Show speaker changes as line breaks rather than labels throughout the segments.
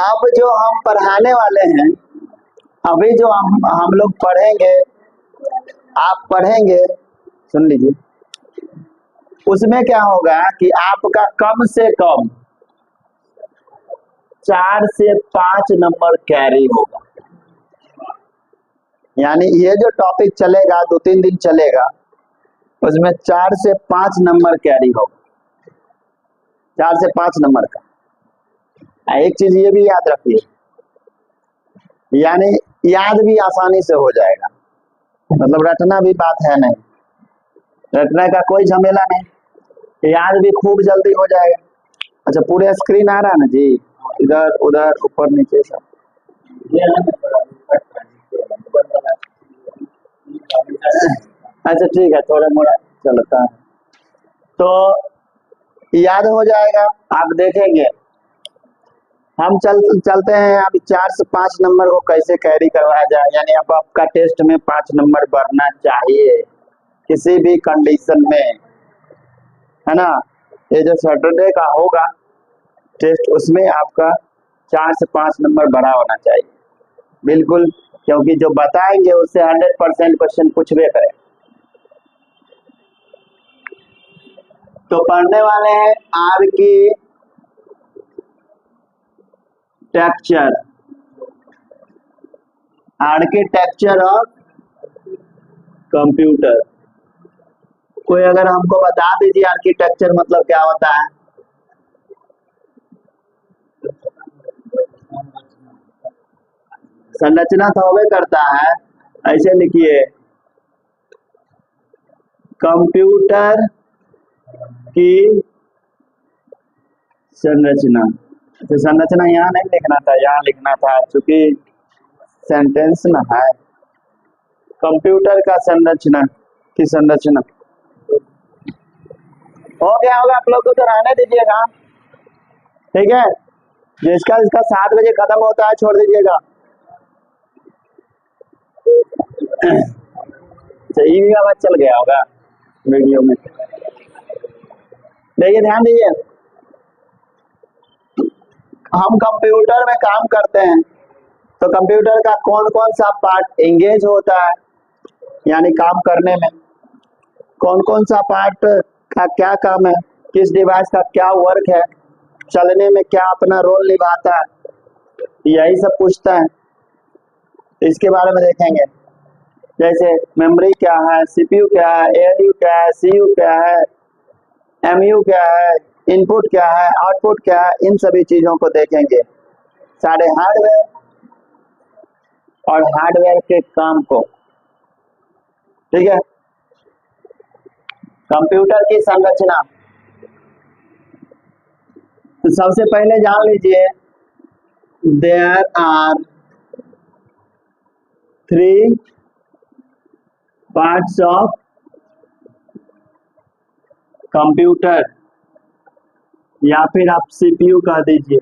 अब जो हम पढ़ाने वाले हैं, अभी जो हम लोग पढ़ेंगे, आप पढ़ेंगे, सुन लीजिए, उसमें क्या होगा कि आपका कम से कम 4 से 5 नंबर कैरी होगा। यानी ये जो टॉपिक चलेगा 2-3 दिन चलेगा, उसमें 4 से 5 नंबर कैरी होगा, 4 से 5 नंबर का। एक चीज ये भी याद रखिए, यानी याद भी आसानी से हो जाएगा, मतलब रटना भी बात है नहीं, रटने का कोई झमेला नहीं, याद भी खूब जल्दी हो जाएगा। अच्छा, पूरे स्क्रीन आ रहा है ना जी, इधर उधर ऊपर नीचे सब? अच्छा ठीक है, थोड़ा मोड़ा चलता है तो याद हो जाएगा। आप देखेंगे, हम चलते हैं अभी 4 से 5 नंबर को कैसे कैरी करवाया जाए। यानी अब आपका टेस्ट में 5 नंबर बढ़ना चाहिए किसी भी कंडीशन में, है ना। ये जो सैटरडे का होगा टेस्ट, उसमें आपका 4 से 5 नंबर बढ़ा होना चाहिए बिल्कुल, क्योंकि जो बताएंगे उससे 100% क्वेश्चन पूछबे करें। तो पढ़ने वाले हैं आर्किटेक्चर ऑफ कंप्यूटर। कोई अगर हमको बता दीजिए आर्किटेक्चर मतलब क्या होता है? संरचना तो हमें करता है, ऐसे लिखिए, कंप्यूटर की संरचना। तो संरचना यहाँ नहीं लिखना था, यहाँ लिखना था, क्योंकि सेंटेंस ना है। कंप्यूटर का संरचना की संरचना हो गया होगा, आप लोग को तो रहने दीजिएगा, ठीक है। जिसका 7 बजे खत्म होता है छोड़ दीजिएगा। सही भी आवाज चल गया होगा वीडियो में। देखिए, ध्यान दीजिए, हम कंप्यूटर में काम करते हैं तो कंप्यूटर का कौन कौन सा पार्ट एंगेज होता है, यानी काम करने में कौन कौन सा पार्ट का क्या काम है, किस डिवाइस का क्या वर्क है, चलने में क्या अपना रोल निभाता है, यही सब पूछता है। इसके बारे में देखेंगे, जैसे मेमोरी क्या है, सीपीयू क्या है, एएलयू क्या है, सीयू क्या है, एमयू क्या है, इनपुट क्या है, आउटपुट क्या है, इन सभी चीजों को देखेंगे, सारे हार्डवेयर और हार्डवेयर के काम को, ठीक है। कंप्यूटर की संरचना, तो सबसे पहले जान लीजिए, there are 3 parts of computer, या फिर आप सीपीयू कह दीजिए।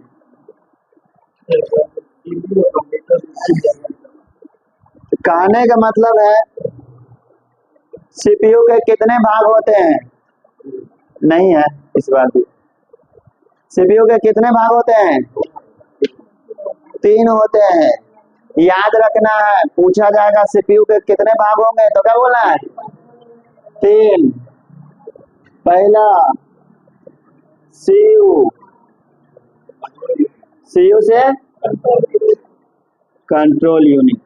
कहने का मतलब है सीपीयू के कितने भाग होते हैं? नहीं है इस बार भी। सीपीयू के कितने भाग होते हैं? 3 होते हैं। याद रखना है, पूछा जाएगा सीपीयू के कितने भाग होंगे, तो क्या बोलना है? 3। पहला सीयू, सीयू से कंट्रोल यूनिट,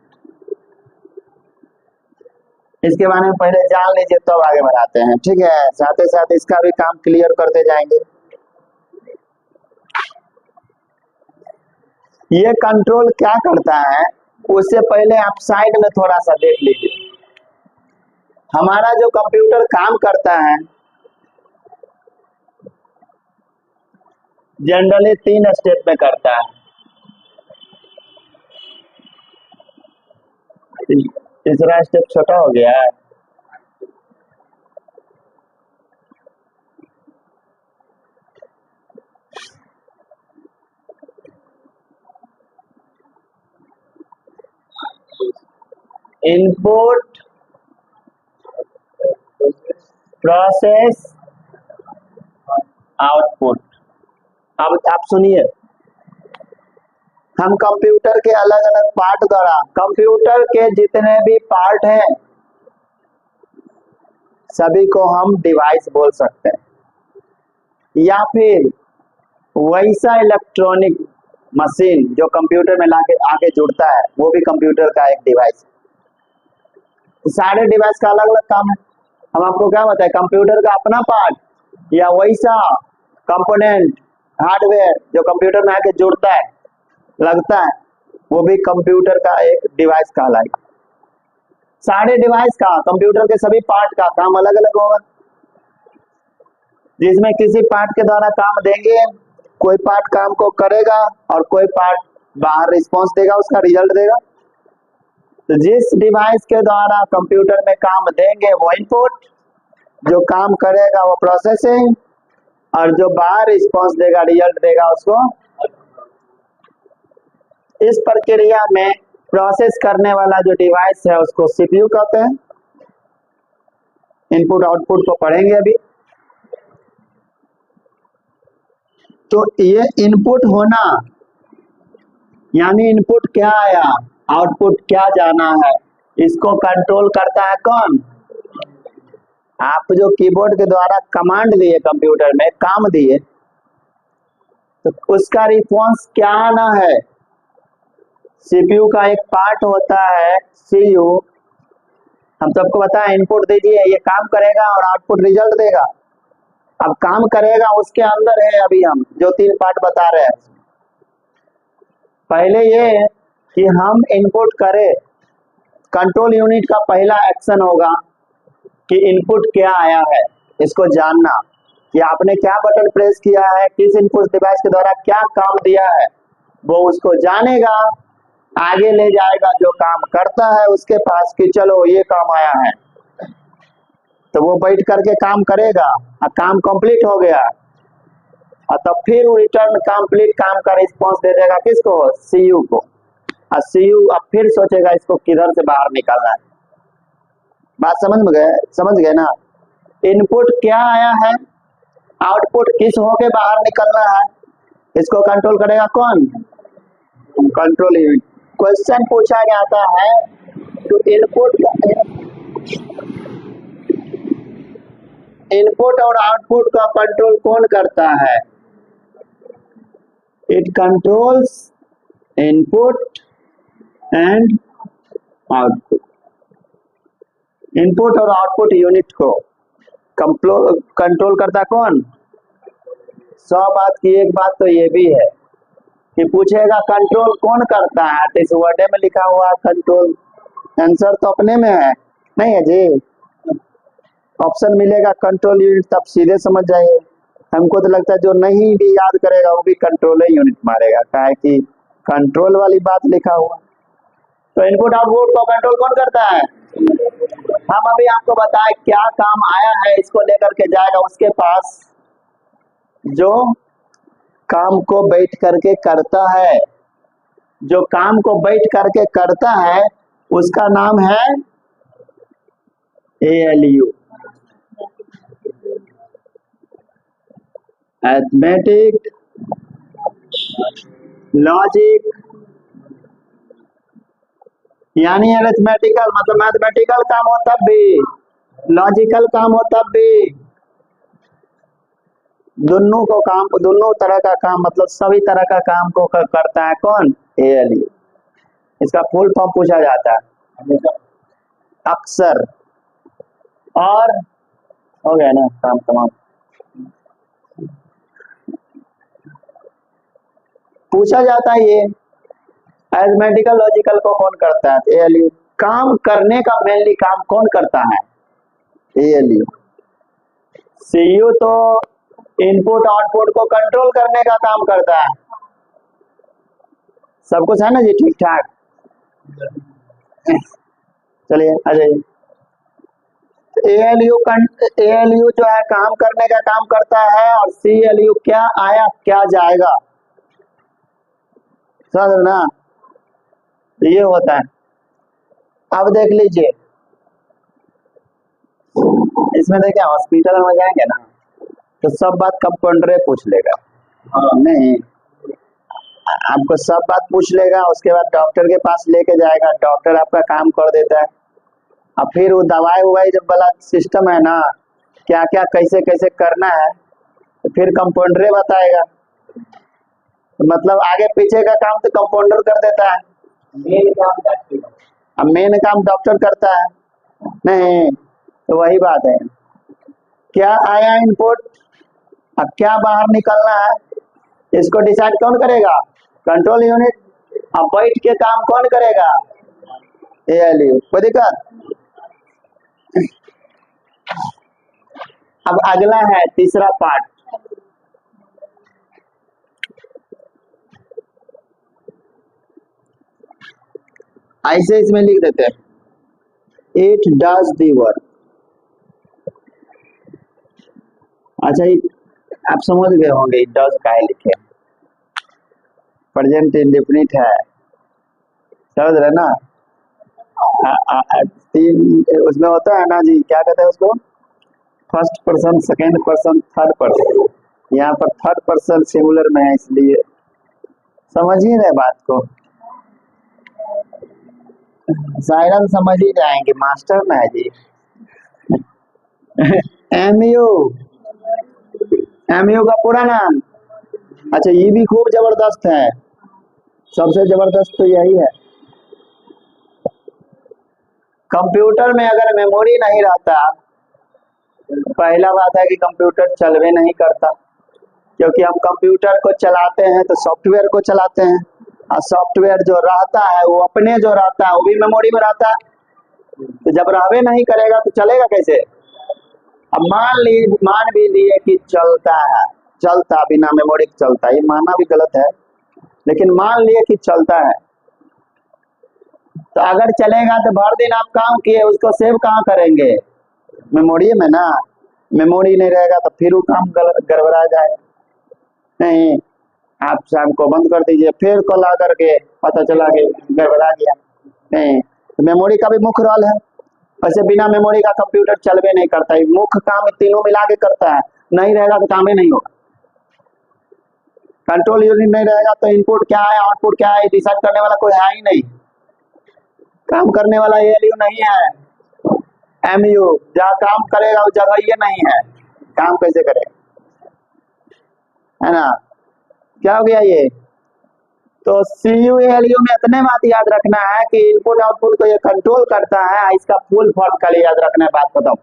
इसके बारे में पहले जान लीजिए तब आगे बढ़ाते हैं, ठीक है। साथ ही साथ इसका भी काम क्लियर करते जाएंगे। ये कंट्रोल क्या करता है, उससे पहले आप साइड में थोड़ा सा देख लीजिए। हमारा जो कंप्यूटर काम करता है जनरली 3 स्टेप में करता है। तीसरा स्टेप छोटा हो गया है। Input, process, output. अब आप सुनिए, हम कंप्यूटर के अलग अलग पार्ट द्वारा, कंप्यूटर के जितने भी पार्ट हैं सभी को हम डिवाइस बोल सकते हैं, या फिर वैसा इलेक्ट्रॉनिक मशीन जो कंप्यूटर में लाके आके जुड़ता है वो भी कंप्यूटर का एक डिवाइस है। सारे डिवाइस का अलग अलग काम है। हम आपको क्या बताए, कंप्यूटर का अपना पार्ट या वैसा कंपोनेंट हार्डवेयर जो कंप्यूटर में आके जुड़ता है लगता है वो भी कंप्यूटर का एक डिवाइस कहलाएगा। सारे डिवाइस का, कंप्यूटर के सभी पार्ट का काम अलग अलग होगा, जिसमें किसी पार्ट के द्वारा काम देंगे, कोई पार्ट काम को करेगा और कोई पार्ट बाहर रिस्पॉन्स देगा, उसका रिजल्ट देगा। तो जिस डिवाइस के द्वारा कंप्यूटर में काम देंगे वो इनपुट, जो काम करेगा वो प्रोसेसिंग, और जो बाहर रिस्पॉन्स देगा रिजल्ट देगा उसको। इस प्रक्रिया में प्रोसेस करने वाला जो डिवाइस है उसको सीपीयू कहते हैं। इनपुट आउटपुट को पढ़ेंगे अभी। तो ये इनपुट होना यानी इनपुट क्या आया, आउटपुट क्या जाना है, इसको कंट्रोल करता है कौन? आप जो कीबोर्ड के द्वारा कमांड दिए, कंप्यूटर में काम दिए, तो उसका रिस्पॉन्स क्या आना है? सीपीयू का एक पार्ट होता है सीयू। हम सबको बताया इनपुट दीजिए, ये काम करेगा और आउटपुट रिजल्ट देगा। अब काम करेगा उसके अंदर है अभी हम जो 3 पार्ट बता रहे हैं। पहले ये कि हम इनपुट करें, कंट्रोल यूनिट का पहला एक्शन होगा कि इनपुट क्या आया है, इसको जानना कि आपने क्या बटन प्रेस किया है, किस इनपुट डिवाइस के द्वारा क्या काम दिया है, वो उसको जानेगा, आगे ले जाएगा जो काम करता है उसके पास कि चलो ये काम आया है, तो वो बैठ करके काम करेगा और काम कंप्लीट हो गया और तब फिर वो रिटर्न कंप्लीट काम का रिस्पॉन्स दे देगा किसको? सीयू को। और सीयू अब फिर सोचेगा इसको किधर से बाहर निकालना है। बात समझ गए ना? इनपुट क्या आया है, आउटपुट किस होके बाहर निकलना है, इसको कंट्रोल करेगा कौन? Control unit. क्वेश्चन पूछा जाता है तो इनपुट और आउटपुट का कंट्रोल कौन करता है? It controls input and output. Input और आउटपुट यूनिट को कंट्रोल करता कौन? 100 बात की एक बात तो ये भी है कि पूछेगा कंट्रोल कौन करता है, तो इस वर्ड में लिखा हुआ कंट्रोल, आंसर तो अपने में है नहीं है जी। ऑप्शन मिलेगा कंट्रोल यूनिट, तब सीधे समझ जाइए। हमको तो लगता है जो नहीं भी याद करेगा वो भी कंट्रोल यूनिट मारेगा, क्या है कि कंट्रोल वाली बात लिखा हुआ। तो इनपुट आउटपुट को कंट्रोल कौन करता है? हम अभी आपको बताए क्या काम आया है, इसको लेकर के जाएगा उसके पास जो काम को बैठ करके करता है। जो काम को बैठ करके करता है उसका नाम है ALU, अरिथमेटिक लॉजिक। यानी अरिथमेटिकल मतलब मैथमेटिकल काम हो तब भी, लॉजिकल काम हो तब भी, दोनों तरह का काम मतलब सभी तरह का काम को करता है कौन? ALU। इसका फुल फॉर्म पूछा जाता है अक्सर। और हो गया ना काम तमाम। पूछा जाता है ये अरिथमेटिकल लॉजिकल को कौन करता है? ALU। काम करने का मेनली काम कौन करता है? ALU। CU तो इनपुट आउटपुट को कंट्रोल करने का काम करता है। सब कुछ है ना जी ठीक ठाक? चलिए आ जाइए। ALU जो है काम करने का काम करता है और CLU क्या आया क्या जाएगा, समझ ना? ये होता है। अब देख लीजिए इसमें देखिए हॉस्पिटल में जाएंगे ना तो सब बात कंपाउंडर पूछ लेगा। नहीं आपको सब बात पूछ लेगा, उसके बाद डॉक्टर के पास लेके जाएगा, डॉक्टर आपका काम कर देता है। अब फिर वो दवाई उवाई जब वाला सिस्टम है ना, क्या क्या कैसे कैसे करना है, तो फिर कंपाउंडर बताएगा। तो मतलब आगे पीछे का काम तो कंपाउंडर कर देता है, मेन काम डॉक्टर, अब मेन काम डॉक्टर करता है नहीं। तो वही बात है, क्या आया इनपुट, अब क्या बाहर निकलना है, इसको डिसाइड कौन करेगा, कंट्रोल यूनिट। अब बैठ के काम कौन करेगा, एएलयू। कोई दिक्कत। अब अगला है तीसरा पार्ट, ऐसे इसमें लिख देते हैं, इट डज दी वर्क। अच्छा आप समझ गए होंगे इट डज का लिखे, प्रेजेंट इंडेफिनिट है, समझ रहे ना। तीन उसमें होता है ना जी, क्या कहते हैं उसको, first person, second person, third person. यहाँ पर थर्ड पर्सन सिंगुलर में है, इसलिए समझिए ना बात को, सायरन समझ ही जाएंगे, मास्टर में है जी। एमयू, एमयू का पूरा नाम, अच्छा ये भी खूब जबरदस्त है, सबसे जबरदस्त तो यही है। कंप्यूटर में अगर मेमोरी नहीं रहता, पहला बात है कि कंप्यूटर चलवे नहीं करता, क्योंकि हम कंप्यूटर को चलाते हैं तो सॉफ्टवेयर को चलाते हैं, और सॉफ्टवेयर जो रहता है वो अपने जो रहता है वो भी मेमोरी में रहता है। तो जब रहवे नहीं करेगा तो चलेगा कैसे। अब मान भी लिए कि चलता है, चलता बिना मेमोरी के चलता, ये मानना भी गलत है, लेकिन मान लिए कि चलता है, तो अगर चलेगा तो भर दिन आप काम किए, उसको सेव कहाँ करेंगे, मेमोरी में ना। मेमोरी नहीं रहेगा तो फिर वो काम गड़बड़ा जाएगा। नहीं, आप शाम को बंद कर दीजिए, फिर कल आकर के पता चला कि गड़बड़ा गया। नहीं, तो मेमोरी का भी मुख्य रोल है, वैसे बिना मेमोरी का कंप्यूटर चलवे नहीं करता, मुख्य काम तीनों मिला के करता है, नहीं रहेगा तो काम ही नहीं होगा। कंट्रोल यूनिट नहीं रहेगा तो इनपुट क्या है आउटपुट क्या है डिसाइड करने वाला कोई है ही नहीं, काम करने वाला एएलयू नहीं है, एमयू जहाँ काम करेगा उस जगह ये नहीं है, काम कैसे करेगा, है ना। क्या हो गया ये, तो सीयू एएलयू में इतने बात याद रखना है कि इनपुट आउटपुट को ये कंट्रोल करता है, इसका फुल फॉर्म खाली याद रखना है, बात बताओ।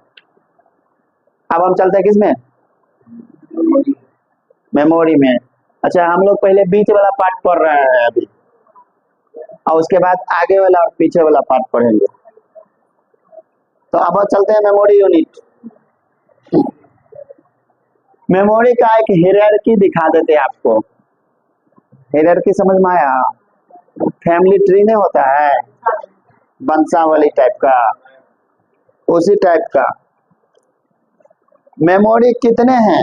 अब हम चलते हैं किसमें, मेमोरी में। अच्छा हम लोग पहले बीच वाला पार्ट पढ़ रहे हैं अभी, और उसके बाद आगे वाला और पीछे वाला पार्ट पढ़ेंगे। तो अब चलते हैं मेमोरी यूनिट। मेमोरी का एक हायरार्की दिखा देते हैं आपको, हायरार्की समझ में आया, फैमिली ट्री नहीं होता है वंशावली टाइप का, उसी टाइप का। मेमोरी कितने हैं,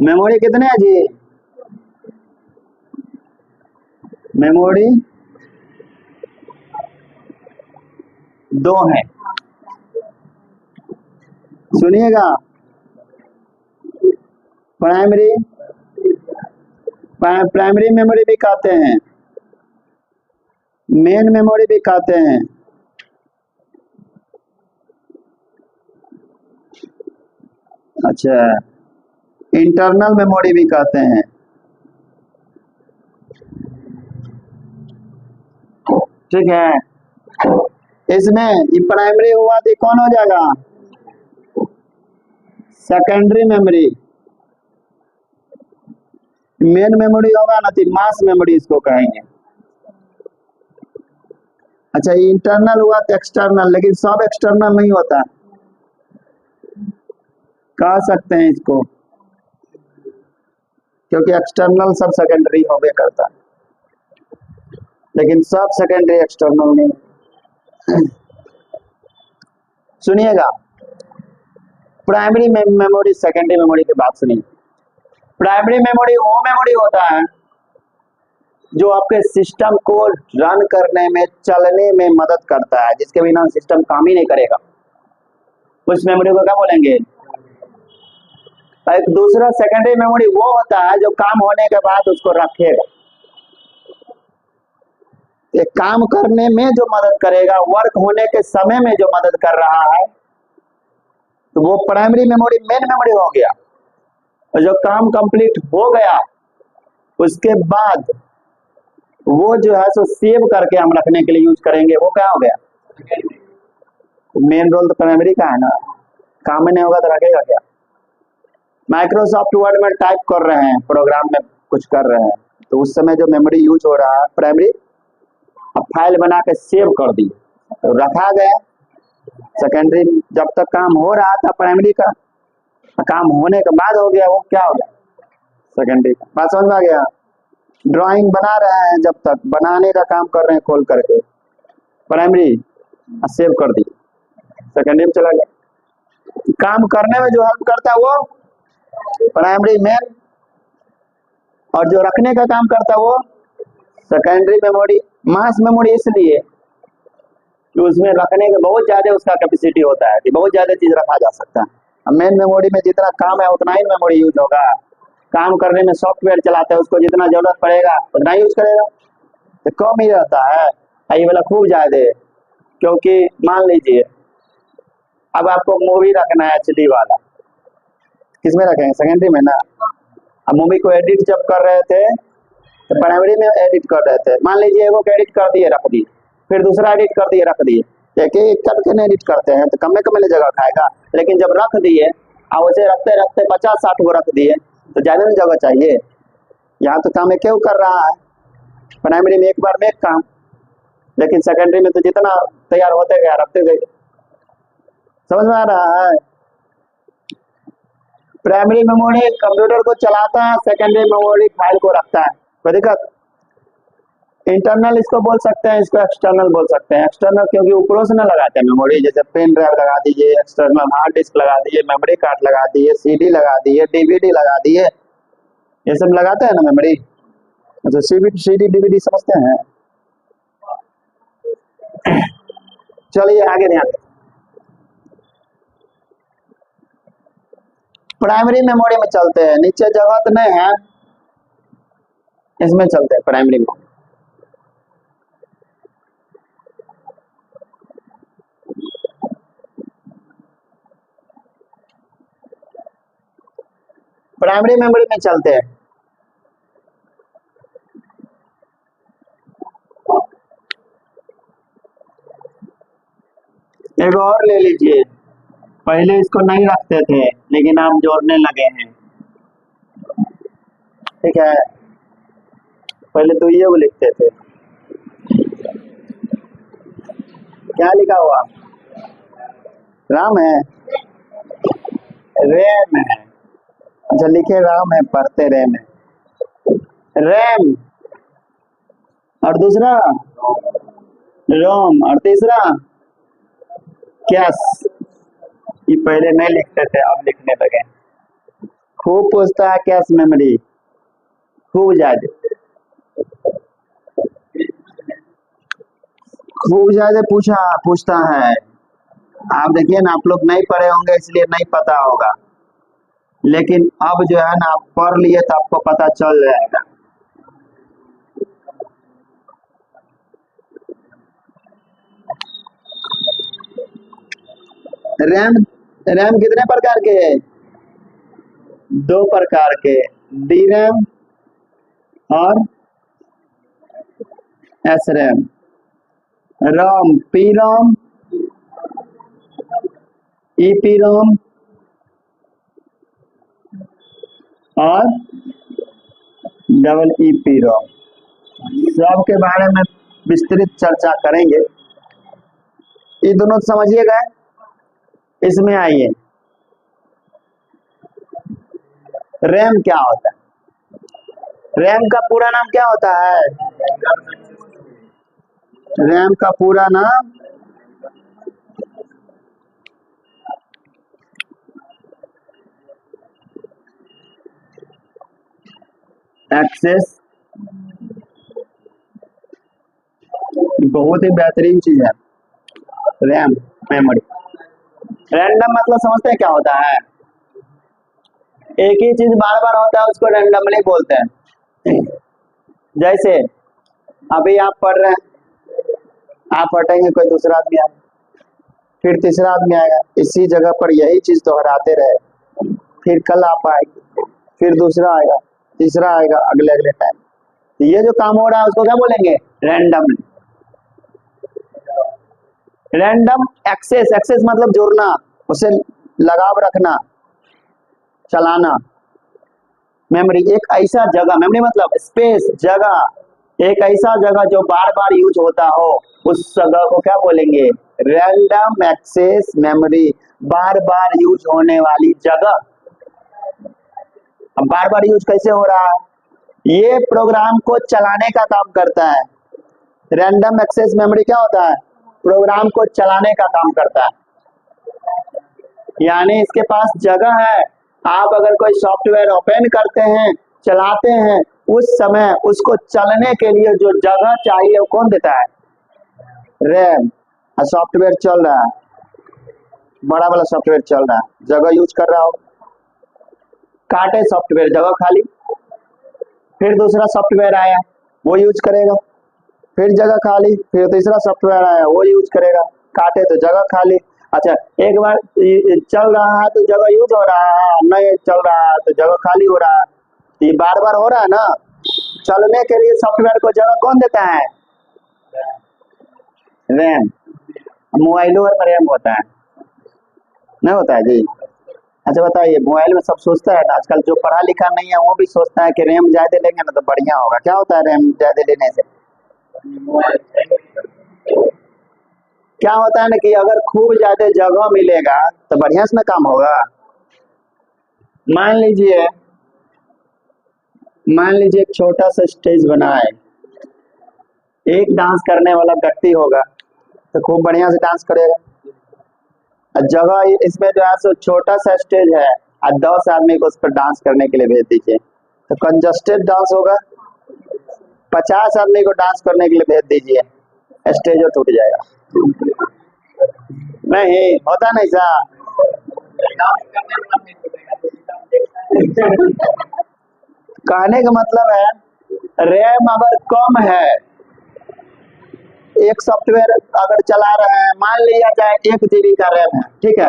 मेमोरी कितने हैं जी, मेमोरी 2 है, सुनिएगा। प्राइमरी मेमोरी भी कहते हैं, मेन मेमोरी भी कहते हैं। अच्छा इंटरनल मेमोरी भी कहते हैं, ठीक है। इसमें ये प्राइमरी हुआ तो कौन हो जाएगा, सेकेंडरी मेमोरी। मेन मेमोरी होगा ना तो मास मेमोरी इसको कहेंगे। अच्छा इंटरनल हुआ तो एक्सटर्नल, लेकिन सब एक्सटर्नल नहीं होता, कह सकते हैं इसको, क्योंकि एक्सटर्नल सब सेकेंडरी होबे करता, लेकिन सब सेकेंडरी एक्सटर्नल नहीं। सुनिएगा, प्राइमरी मेमोरी सेकेंडरी मेमोरी की बात सुनिए। प्राइमरी मेमोरी वो मेमोरी होता है जो आपके सिस्टम को रन करने में, चलने में मदद करता है, जिसके बिना सिस्टम काम ही नहीं करेगा, उस मेमोरी को क्या बोलेंगे, एक दूसरा सेकेंडरी मेमोरी वो होता है जो काम होने के बाद उसको रखेगा, ये काम करने में जो मदद करेगा, वर्क होने के समय में जो मदद कर रहा है, तो वो प्राइमरी मेमोरी मेन मेमोरी हो गया। और जो काम कंप्लीट हो गया उसके बाद वो जो है सो सेव करके हम रखने के लिए यूज करेंगे, वो क्या हो गया? मेन रोल तो प्राइमरी का है ना, काम में नहीं होगा तो रखेगा क्या? माइक्रोसॉफ्ट वर्ड में टाइप कर रहे हैं, प्रोग्राम में कुछ कर रहे हैं, तो उस समय जो मेमोरी यूज हो रहा है प्राइमरी, अब फाइल बना के सेव कर दी तो रखा गया। सेकेंडरी जब तक काम हो रहा था प्राइमरी का, काम होने के बाद हो गया, वो क्या हो गया? सेकेंडरी का। बात समझ में आ गया? ड्राइंग बना रहे हैं, जब तक बनाने का काम कर रहे हैं खोल करके, प्राइमरी सेव कर दी, सेकेंडरी में चला गया। काम करने में जो हेल्प करता है वो प्राइमरी मेन, और जो रखने का काम करता है वो सेकेंडरी मेमोरी। मास मेमोरी इसलिए कि उसमें रखने के बहुत ज्यादा उसका कैपेसिटी होता है कि बहुत ज्यादा चीज रखा जा सकता है। अब मेन मेमोरी में जितना काम है उतना ही मेमोरी यूज होगा। काम करने में सॉफ्टवेयर चलाते हैं, उसको जितना जरूरत पड़ेगा उतना यूज करेगा, तो कम ही रहता है। ये वाला खूब ज्यादा, क्योंकि मान लीजिए अब आपको मूवी रखना है एचडी वाला, किसमें रखेंगे? सेकेंडरी में ना। अब मूवी को एडिट जब कर रहे थे तो प्राइमरी में एडिट कर रहे थे, मान लीजिए एगो को एडिट कर दिए रख दिए, फिर दूसरा एडिट कर दिए रख दिए, एक एक करके नहीं एडिट करते हैं तो कम में जगह खाएगा। लेकिन जब रख दिए और उसे रखते रखते 50-60 को रख दिए तो ज्यादा में जगह चाहिए। यहाँ तो काम क्यों कर रहा है, प्राइमरी में एक बार में एक काम, लेकिन सेकेंडरी में तो जितना तैयार होते गया रखते गए। समझ में आ रहा है? प्राइमरी मेमोरी कंप्यूटर को चलाता है, सेकेंडरी मेमोरी फाइल को रखता है। कोई दिक्कत? इंटरनल इसको बोल सकते हैं, इसको एक्सटर्नल बोल सकते हैं। एक्सटर्नल क्योंकि ऊपरों से ना लगाते हैं मेमोरी, जैसे पेन ड्राइव लगा दीजिए, एक्सटर्नल हार्ड डिस्क लगा दिए, मेमोरी कार्ड लगा दिए, सीडी लगा दिए, डीवीडी लगा दिए, ये सब लगाते हैं ना मेमोरी। अच्छा, सीडी डीवीडी समझते हैं? चलिए आगे ध्यान। प्राइमरी मेमोरी में चलते हैं, नीचे जगह तो नहीं है, इसमें चलते हैं प्राइमरी में। प्राइमरी मेमोरी में चलते हैं। एक और ले लीजिए, पहले इसको नहीं रखते थे लेकिन आप जोड़ने लगे हैं, ठीक है? पहले तो ये वो लिखते थे, क्या लिखा हुआ? राम है, रैम है। अच्छा लिखे राम है, पढ़ते रैम है। रैम और दूसरा रोम और तीसरा कैश। ये पहले नहीं लिखते थे, अब लिखने लगे। खूब पूछता है कैश मेमोरी, खूब ज्यादा, खूब ज्यादा पूछता है। आप देखिए ना, आप लोग नहीं पढ़े होंगे इसलिए नहीं पता होगा, लेकिन अब जो है ना आप पढ़ लिए तो आपको पता चल जाएगा। रैम रैम कितने प्रकार के है? 2 प्रकार के, डी रैम और एस रैम। रोम पी रोम, ईपी रोम और डबल ईपी रोम। सब के बारे में विस्तृत चर्चा करेंगे। ये दोनों समझिएगा। इसमें आइए, रैम क्या होता है? रैम का पूरा नाम क्या होता है? रैम का पूरा नाम एक्सेस, बहुत ही बेहतरीन चीज है रैम मेमोरी। रैंडम मतलब समझते हैं क्या होता है? एक ही चीज बार बार होता है उसको रैंडमली बोलते हैं। जैसे अभी आप पढ़ रहे हैं, आप हटेंगे कोई दूसरा आदमी आएगा, फिर तीसरा आदमी आएगा, इसी जगह पर यही चीज दोहराते रहे, फिर कल आप आएंगे, फिर दूसरा आएगा, तीसरा आएगा, अगले अगले टाइम। तो ये जो काम हो रहा है उसको क्या बोलेंगे? रैंडम। रैंडम एक्सेस, एक्सेस मतलब जोड़ना, उसे लगाव रखना, चलाना। मेमोरी एक ऐसा जगह, मेमोरी मतलब स्पेस, जगह, एक ऐसा जगह जो बार बार यूज होता हो, उस जगह को क्या बोलेंगे? Random access memory. बार बार यूज होने वाली जगह। अब बार बार यूज कैसे हो रहा है? ये प्रोग्राम को चलाने का काम करता है। रैंडम एक्सेस मेमोरी क्या होता है? प्रोग्राम को चलाने का काम करता है। यानी इसके पास जगह है, आप अगर कोई सॉफ्टवेयर ओपन करते हैं, चलाते हैं, उस समय उसको चलने के लिए जो जगह चाहिए वो कौन देता है? रैम। सॉफ्टवेयर चल रहा है, बड़ा वाला सॉफ्टवेयर चल रहा है, जगह यूज कर रहा हो, काटे सॉफ्टवेयर, जगह खाली, फिर दूसरा सॉफ्टवेयर आया वो यूज करेगा, फिर जगह खाली, फिर तीसरा सॉफ्टवेयर आया वो यूज करेगा, काटे तो जगह खाली। अच्छा, एक बार चल रहा है तो जगह यूज हो रहा है, नहीं चल रहा है तो जगह खाली हो रहा है। ये बार बार हो रहा है ना। चलने के लिए सॉफ्टवेयर को जगह कौन देता है? रैम। मोबाइलों में रैम होता है, नहीं होता है जी? अच्छा बताइए, मोबाइल में सब सोचता है ना, आजकल जो पढ़ा लिखा नहीं है वो भी सोचता है कि रैम ज्यादा लेंगे ना तो बढ़िया होगा। क्या होता है रैम ज्यादा लेने से? क्या होता है ना कि अगर खूब ज्यादा जगह मिलेगा तो बढ़िया से ना काम होगा। मान लीजिए एक छोटा सा स्टेज बना है, एक डांस करने वाला व्यक्ति होगा तो खूब बढ़िया से डांस करेगा। जगह इसमें जो है सो छोटा सा स्टेज है और 10 आदमी को उस पर डांस करने के लिए भेज दीजिए तो कंजस्टेड डांस होगा। 50 आदमी को डांस करने के लिए भेज दीजिए, स्टेज और टूट जाएगा। नहीं होता नहीं सा। कहने का मतलब है रैम अगर कम है, एक सॉफ्टवेयर अगर चला रहे हैं, मान लिया जाए 1 GB का रैम है, ठीक है,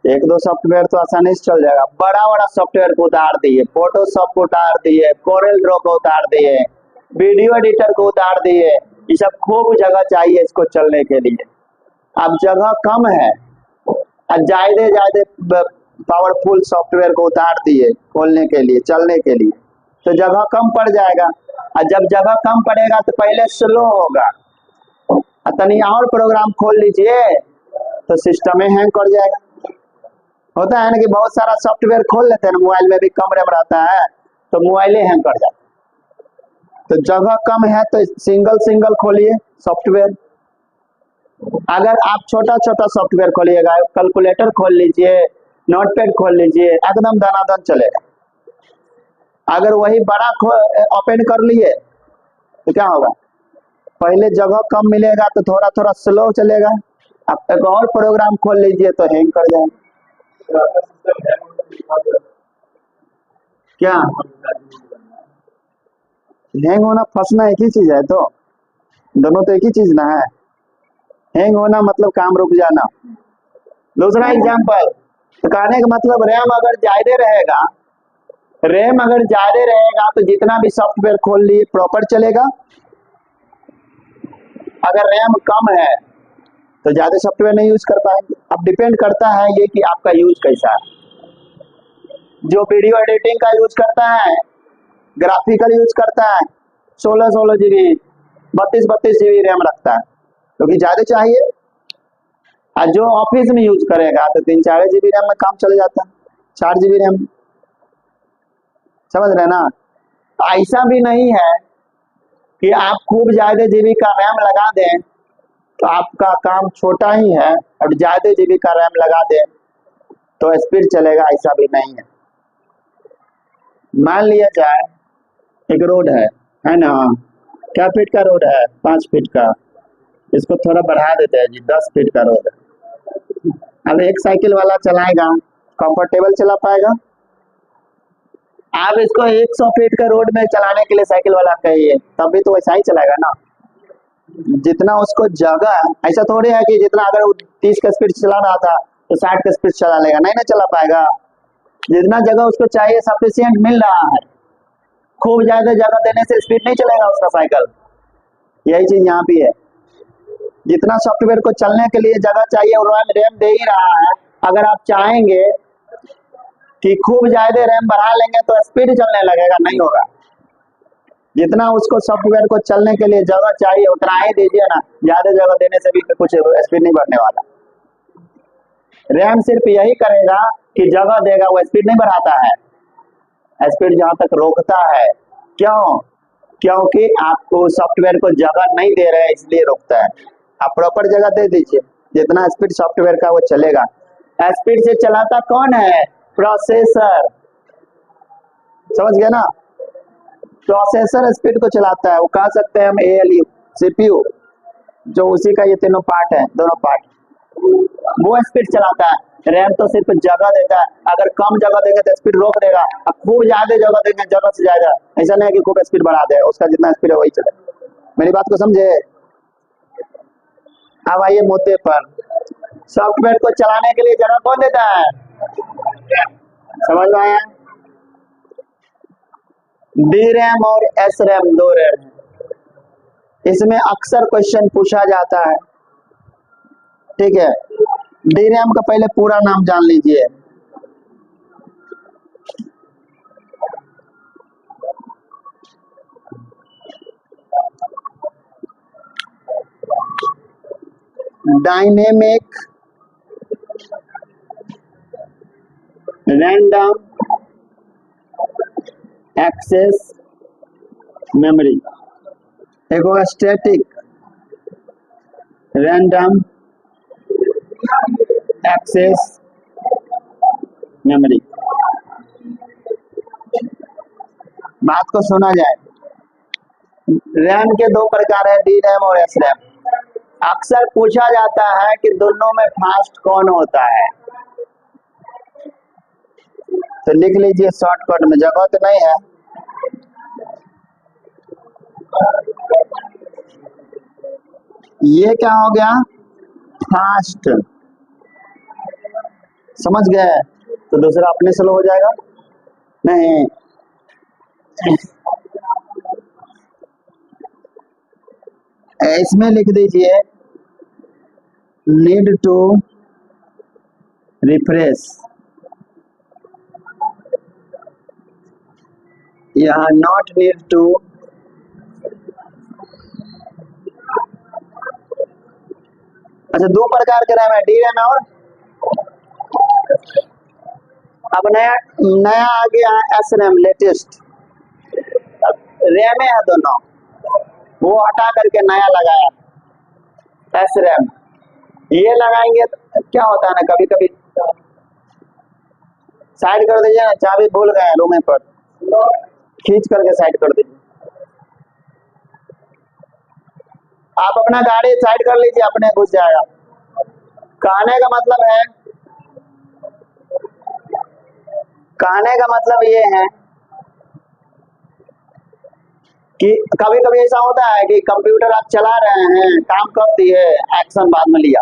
एक दो सॉफ्टवेयर तो आसानी से चल जाएगा। बड़ा बड़ा सॉफ्टवेयर को उतार दिए, फोटोशॉप को उतार दिए, कोरेल ड्रॉ को उतार दिए, वीडियो एडिटर को उतार दिए, ये सब खूब जगह चाहिए इसको चलने के लिए। अब जगह कम है, ज्यादा पावरफुल सॉफ्टवेयर को उतार दिए खोलने के लिए, चलने के लिए, तो जगह कम पड़ जाएगा। और जब जगह कम पड़ेगा तो पहले स्लो होगा, तनी और प्रोग्राम खोल लीजिए तो सिस्टम में हैंग कर जाएगा। होता है ना कि बहुत सारा सॉफ्टवेयर खोल लेते हैं ना, मोबाइल में भी कम रैम रहता है तो मोबाइल ही हैंग कर जाता है। तो जगह कम है तो सिंगल खोलिए सॉफ्टवेयर। अगर आप छोटा छोटा सॉफ्टवेयर खोलिएगा, कैलकुलेटर खोल लीजिए, नोटपैड खोल लीजिए, एकदम दनादन चलेगा। अगर वही बड़ा ओपन कर लिए तो क्या होगा? पहले जगह कम मिलेगा तो थोड़ा थोड़ा स्लो चलेगा, अब एक और प्रोग्राम खोल लीजिए तो हैंग कर जाएगा। क्या हैंग होना फंसना एक ही चीज है? तो दोनों तो एक ही चीज ना है। हैंग होना मतलब काम रुक जाना। दूसरा एग्जांपल, तो कहने का मतलब रैम अगर ज्यादा रहेगा तो जितना भी सॉफ्टवेयर खोल लिए प्रॉपर चलेगा। अगर रैम कम है तो ज्यादा सॉफ्टवेयर नहीं यूज कर पाएंगे। अब डिपेंड करता है ये कि आपका यूज कैसा है। जो वीडियो एडिटिंग का यूज करता है, ग्राफिकल यूज करता है, 16 GB 32 GB रैम रखता है क्योंकि ज्यादा चाहिए। और जो ऑफिस में यूज करेगा तो 3-4 GB रैम में काम चल जाता है, 4 GB रैम। समझ रहे ना? ऐसा भी नहीं है कि आप खूब ज्यादा जीबी का रैम लगा दें तो आपका काम छोटा ही है और ज्यादा जीबी का रैम लगा दें तो स्पीड चलेगा, ऐसा भी नहीं है। मान लिया जाए एक रोड है ना, क्या फीट का रोड है? 5 फीट का। इसको थोड़ा बढ़ा देते हैं जी, 10 फीट का रोड है। अब एक साइकिल वाला चलाएगा कंफर्टेबल चला पाएगा। आप इसको 100 फीट का रोड में चलाने के लिए साइकिल वाला कहिए तब भी तो वैसा ही चलाएगा ना। जितना उसको जगह, ऐसा थोड़ी है कि जितना अगर वो 30 का स्पीड चला रहा था तो 60 का स्पीड चला लेगा, नहीं ना चला पाएगा। जितना जगह उसको चाहिए सफिशिएंट मिल रहा है, खूब ज्यादा जगह देने से स्पीड नहीं चलेगा उसका साइकिल। यही चीज यहाँ भी है, जितना सॉफ्टवेयर को चलने के लिए जगह चाहिए और रैम दे ही रहा है। अगर आप चाहेंगे कि खूब ज्यादा रैम बढ़ा लेंगे तो स्पीड चलने लगेगा, नहीं होगा। जितना उसको सॉफ्टवेयर को चलने के लिए जगह चाहिए उतना ही दीजिए ना, ज्यादा जगह देने से भी कुछ स्पीड नहीं बढ़ने वाला। रैम सिर्फ यही करेगा कि जगह देगा, वो स्पीड नहीं बढ़ाता है, स्पीड जहां तक रोकता है। क्यों? क्योंकि आपको सॉफ्टवेयर को जगह नहीं दे रहे हैं इसलिए रोकता है। आप प्रॉपर जगह दे दीजिए, जितना स्पीड सॉफ्टवेयर का वो चलेगा। स्पीड से चलाता कौन है? प्रोसेसर, समझ गया ना। प्रोसेसर स्पीड को चलाता है, वो कह सकते हैं हम ALU CPU, जो उसी का ये तीनों पार्ट है, दोनों पार्ट, वो स्पीड चलाता है। रैम तो सिर्फ जगह देता है, अगर कम जगह देंगे तो स्पीड रोक देगा, अब खूब ज्यादा जगह देंगे जरूरत से ज्यादा, ऐसा नहीं है कि खूब स्पीड बढ़ा दे, उसका जितना स्पीड है वही चले। मेरी बात को समझे। अब आइए मुद्दे पर, सॉफ्टवेयर को चलाने के लिए जगह कौन देता है? समझ में आया? DRAM और SRAM, दो रैम। इसमें अक्सर क्वेश्चन पूछा जाता है, ठीक है। DRAM का पहले पूरा नाम जान लीजिए। डायनेमिक रैंडम एक्सेस मेमोरी, एक होगा स्टैटिक रैंडम एक्सेस मेमोरी। बात को सुना जाए, रैम के दो प्रकार है, DRAM और SRAM। अक्सर पूछा जाता है कि दोनों में फास्ट कौन होता है, तो लिख लीजिए शॉर्टकट में, जगह तो नहीं है। ये क्या हो गया? फास्ट, समझ गए? तो दूसरा अपने स्लो हो जाएगा, नहीं। इसमें लिख दीजिए नीड टू रिफ्रेश, यहाँ नॉट नीड टू। अच्छा, दो प्रकार के रैम है, DRAM और अब नया आ गया है SRAM, लेटेस्ट। रैम है दोनों, वो हटा करके नया लगाया SRAM। ये लगाएंगे तो क्या होता है ना, कभी कभी साइड कर दीजिए ना, चाबी भूल गए रूम पर, खींच करके साइड कर दीजिए। आप अपना गाड़ी साइड कर लीजिए, अपने घुस जाएगा। कहने का मतलब ये है कि कभी कभी ऐसा होता है कि कंप्यूटर आप चला रहे हैं, काम कर दिए, एक्शन बाद में लिया,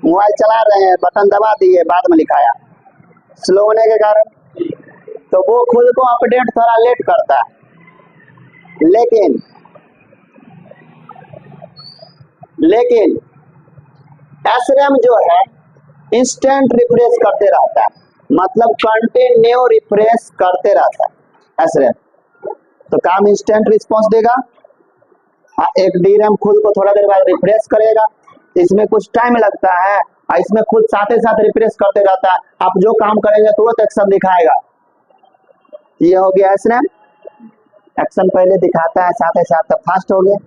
मोबाइल चला रहे हैं, बटन दबा दिए, बाद में लिखाया, स्लो होने के कारण तो वो खुद को अपडेट थोड़ा लेट करता है। लेकिन SRAM जो है इंस्टेंट रिफ्रेश करते रहता है, मतलब कंटिन्यू रिफ्रेश करते रहता है SRAM, तो काम इंस्टेंट रिस्पॉन्स देगा। एक DRAM खुद को थोड़ा देर बाद रिफ्रेश करेगा, इसमें कुछ टाइम लगता है, इसमें खुद साथ ही साथ रिफ्रेश करते रहता है। आप जो काम करेंगे तुरंत एक्शन दिखाएगा। ये हो गया SRAM, एक्शन पहले दिखाता है साथ ही साथ, तो फास्ट हो गया।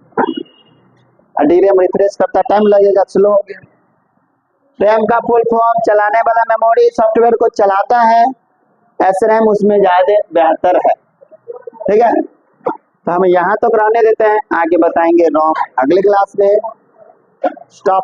DRAM रिफ्रेश करता, टाइम लगेगा, स्लो हो गया। रैम का फुल फॉर्म चलाने वाला मेमोरी सॉफ्टवेयर को चलाता है, SRAM उसमें ज्यादा बेहतर है, ठीक है। तो हम यहाँ तक रहने देते हैं, आगे बताएंगे ROM अगले क्लास में। स्टॉप।